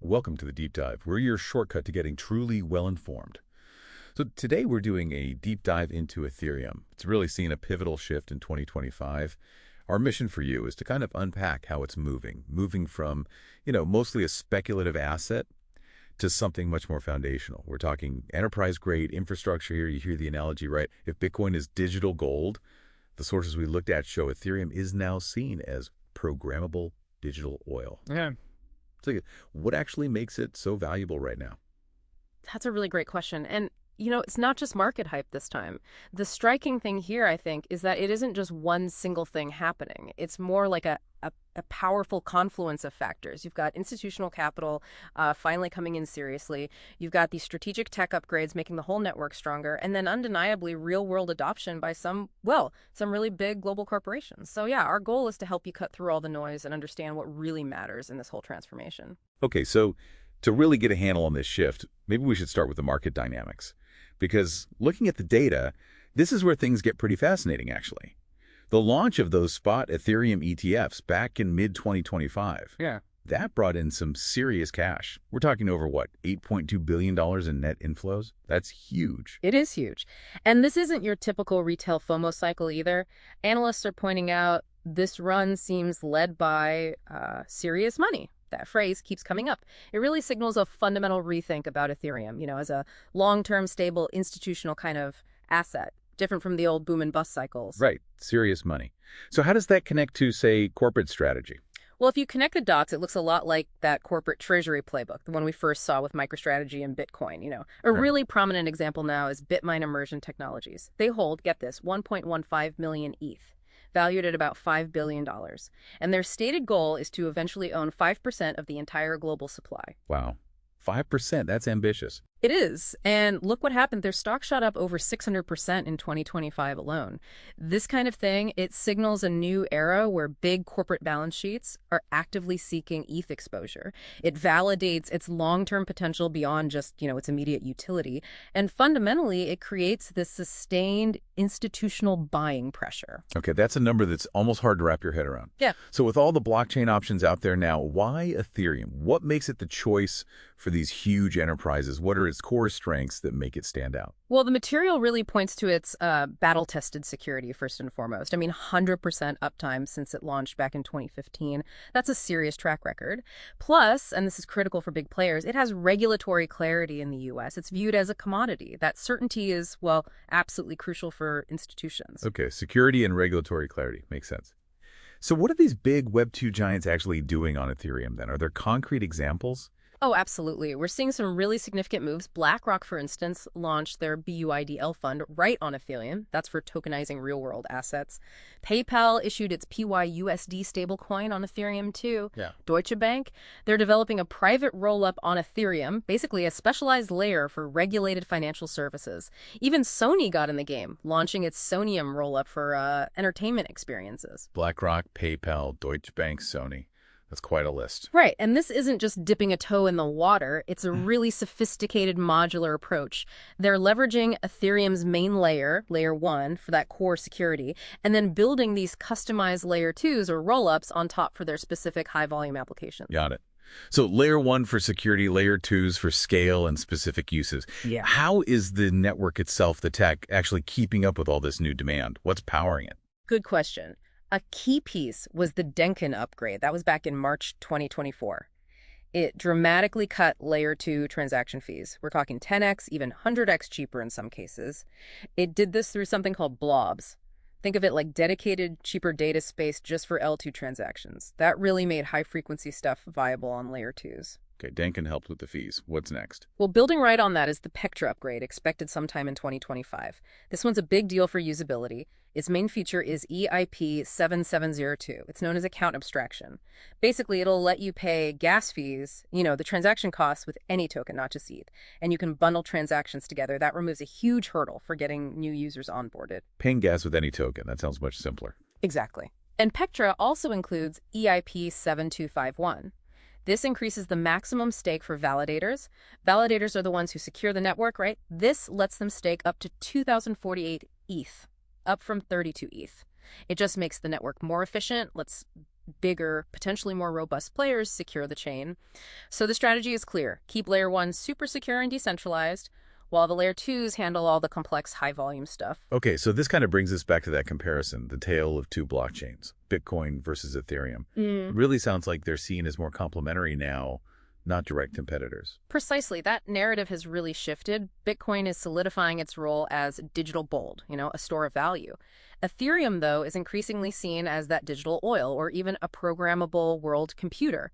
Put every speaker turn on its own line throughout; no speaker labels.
Welcome to the Deep Dive. We're your shortcut to getting truly well-informed. So today we're doing a deep dive into Ethereum. It's really seen a pivotal shift in 2025. Our mission for you is to kind of unpack how it's moving from, mostly a speculative asset to something much more foundational. We're talking enterprise-grade infrastructure here. You hear the analogy, right? If Bitcoin is digital gold, the sources we looked at show Ethereum is now seen as programmable digital oil.
Yeah.
So what actually makes it so valuable right now?
That's a really great question. And, it's not just market hype this time. The striking thing here, I think, is that it isn't just one single thing happening. It's more like a powerful confluence of factors. You've got institutional capital finally coming in seriously. You've got these strategic tech upgrades making the whole network stronger, and then undeniably real-world adoption by some really big global corporations. So yeah, our goal is to help you cut through all the noise and understand what really matters in this whole transformation.
Okay, so to really get a handle on this shift, maybe we should start with the market dynamics. Because looking at the data, this is where things get pretty fascinating, actually. The launch of those spot Ethereum ETFs back in mid-2025, that brought in some serious cash. We're talking over, $8.2 billion in net inflows? That's huge.
It is huge. And this isn't your typical retail FOMO cycle either. Analysts are pointing out this run seems led by serious money. That phrase keeps coming up. It really signals a fundamental rethink about Ethereum, as a long-term, stable, institutional kind of asset, different from the old boom and bust cycles.
Right. Serious money. So how does that connect to, say, corporate strategy?
Well, if you connect the dots, it looks a lot like that corporate treasury playbook, the one we first saw with MicroStrategy and Bitcoin. A really prominent example now is Bitmine Immersion Technologies. They hold, get this, 1.15 million ETH. Valued at about $5 billion. And their stated goal is to eventually own 5% of the entire global supply.
Wow. 5%, that's ambitious.
It is. And look what happened. Their stock shot up over 600% in 2025 alone. This kind of thing, it signals a new era where big corporate balance sheets are actively seeking ETH exposure. It validates its long-term potential beyond just, its immediate utility. And fundamentally, it creates this sustained institutional buying pressure.
Okay, that's a number that's almost hard to wrap your head around.
Yeah.
So with all the blockchain options out there now, why Ethereum? What makes it the choice for these huge enterprises? What are its core strengths that make it stand out?
Well, the material really points to its battle-tested security, first and foremost. 100% uptime since it launched back in 2015. That's a serious track record. Plus, and this is critical for big players, it has regulatory clarity in the U.S. It's viewed as a commodity. That certainty is, absolutely crucial for institutions.
Okay, security and regulatory clarity. Makes sense. So what are these big Web2 giants actually doing on Ethereum then? Are there concrete examples?
Oh, absolutely. We're seeing some really significant moves. BlackRock, for instance, launched their BUIDL fund right on Ethereum. That's for tokenizing real-world assets. PayPal issued its PYUSD stablecoin on Ethereum, too.
Yeah.
Deutsche Bank, they're developing a private roll-up on Ethereum, basically a specialized layer for regulated financial services. Even Sony got in the game, launching its Sonium roll-up for entertainment experiences.
BlackRock, PayPal, Deutsche Bank, Sony. That's quite a list.
Right. And this isn't just dipping a toe in the water. It's a really sophisticated modular approach. They're leveraging Ethereum's main layer, layer 1, for that core security, and then building these customized layer 2s or roll-ups on top for their specific high-volume applications.
Got it. So layer 1 for security, layer 2s for scale and specific uses.
Yeah.
How is the network itself, the tech, actually keeping up with all this new demand? What's powering it?
Good question. A key piece was the Denkin upgrade. That was back in March 2024. It dramatically cut layer 2 transaction fees. We're talking 10x, even 100x cheaper in some cases. It did this through something called blobs. Think of it like dedicated, cheaper data space just for L2 transactions. That really made high-frequency stuff viable on layer 2s.
Okay, Denkin helped with the fees. What's next?
Well, building right on that is the Pectra upgrade, expected sometime in 2025. This one's a big deal for usability. Its main feature is EIP 7702. It's known as account abstraction. Basically, it'll let you pay gas fees, the transaction costs with any token, not just ETH. And you can bundle transactions together. That removes a huge hurdle for getting new users onboarded.
Paying gas with any token. That sounds much simpler.
Exactly. And Pectra also includes EIP 7251. This increases the maximum stake for validators. Validators are the ones who secure the network, right? This lets them stake up to 2,048 ETH, up from 32 ETH. It just makes the network more efficient, lets bigger, potentially more robust players secure the chain. So the strategy is clear. Keep layer 1 super secure and decentralized, while the layer 2s handle all the complex high-volume stuff.
Okay, so this kind of brings us back to that comparison, the tale of two blockchains, Bitcoin versus Ethereum. Really sounds like they're seen as more complementary now, not direct competitors.
Precisely. That narrative has really shifted. Bitcoin is solidifying its role as digital gold, a store of value. Ethereum, though, is increasingly seen as that digital oil or even a programmable world computer.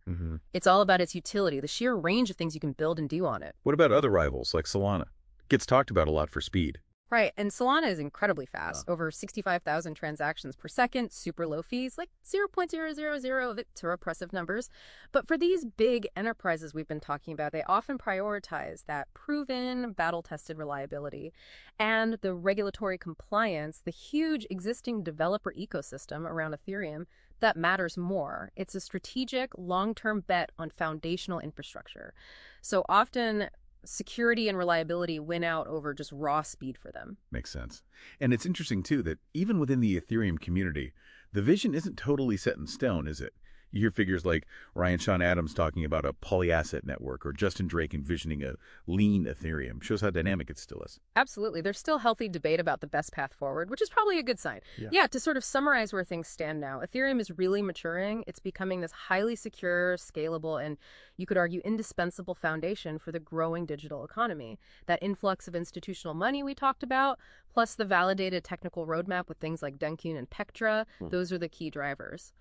It's all about its utility, the sheer range of things you can build and do on it.
What about other rivals like Solana? Gets talked about a lot for speed.
Right, and Solana is incredibly fast, over 65,000 transactions per second, super low fees, like 0.000 of it to repressive numbers. But for these big enterprises we've been talking about, they often prioritize that proven, battle-tested reliability and the regulatory compliance, the huge existing developer ecosystem around Ethereum that matters more. It's a strategic, long-term bet on foundational infrastructure. So often, security and reliability win out over just raw speed for them.
Makes sense. And it's interesting, too, that even within the Ethereum community, the vision isn't totally set in stone, is it? You hear figures like Ryan Sean Adams talking about a polyasset network or Justin Drake envisioning a lean Ethereum. Shows how dynamic it still is.
Absolutely. There's still healthy debate about the best path forward, which is probably a good sign. Yeah, to sort of summarize where things stand now, Ethereum is really maturing. It's becoming this highly secure, scalable, and you could argue indispensable foundation for the growing digital economy. That influx of institutional money we talked about, plus the validated technical roadmap with things like Denkun and Pectra, those are the key drivers.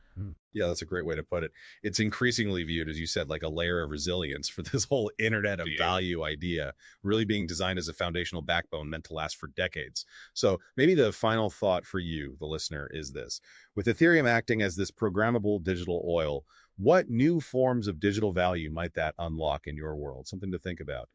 Yeah, that's a great way to put it. It's increasingly viewed, as you said, like a layer of resilience for this whole internet of value idea, really being designed as a foundational backbone meant to last for decades. So maybe the final thought for you, the listener, is this. With Ethereum acting as this programmable digital oil, what new forms of digital value might that unlock in your world? Something to think about.